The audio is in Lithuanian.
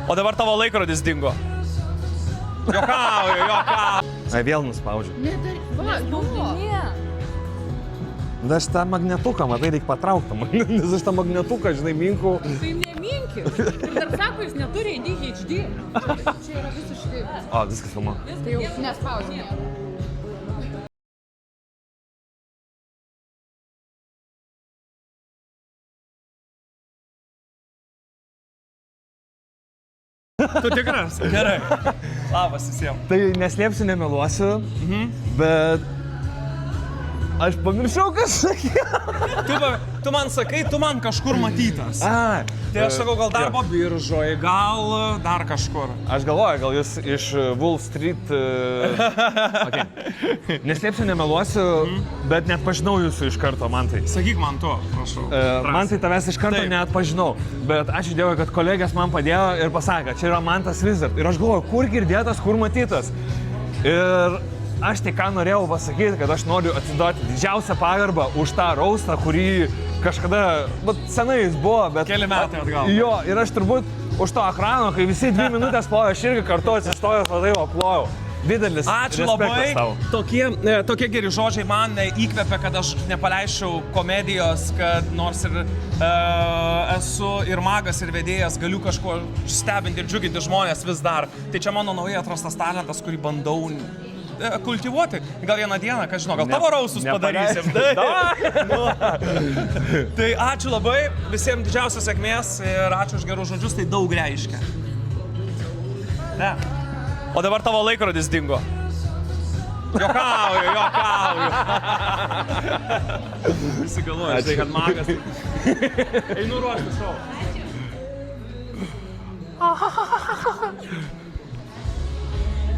O dabar tavo laikrodis dingo. Jokauju. Vėl nuspaudžiu. Nedaryk. Bet aš tą magnetuką, matai, reikia patraukti. Nes aš tą magnetuką, žinai, minku. Tai neminki. Ir dar sako, jis neturi ADHD. Čia yra visiškai. O, viskas filma. Tai jau nespaudžia. Tu tikras? Gerai. Labas visiems. Tai neslėpsiu, nemeluosiu, bet aš pamiršau, kas sakė. Tu man sakai, tu man kažkur matytas. Tai aš sakau, gal darbo biržoje, gal dar kažkur. Aš galvoju, gal jūs iš Wall Street... Okay. Neslėpsiu, nemeluosiu, bet net pažinau jūsų iš karto, Mantai. Sakyk man to, prašau. Mantai, tavęs iš karto net pažinau, bet ačiū Dievui, kad kolegės man padėjo ir pasakė, čia yra Mantas Wizard. Ir aš galvoju, kur girdėtas, kur matytas. Ir aš tik ką norėjau pasakyti, kad aš noriu atiduoti didžiausią pagarbą už tą raustą, kurį kažkada, senai jis buvo, bet... Keli metai atgal. Jo, ir aš turbūt už to ekrano, kai visi 2 minutės plojo, aš irgi kartu atsistojęs, vadai, plojau. Didelis ačiū labai. Tokie geri žodžiai man įkvepia, kad aš nepaleisčiau komedijos, kad nors ir esu ir magas, ir vedėjas, galiu kažko stebinti ir džiuginti žmonės vis dar. Tai čia mano naujai atrastas talentas, kurį bandau kultivuoti. Gal vieną dieną, ką žinau, gal tavo rausus padarysim. Tai ačiū labai, visiems didžiausios sėkmės ir ačiū už gerus žodžius, tai daug reiškia. Ne. O dabar tavo laikrodis dingo. Jokauju. Visi galvoja, žinai, kad magas. Einu ruošti šou.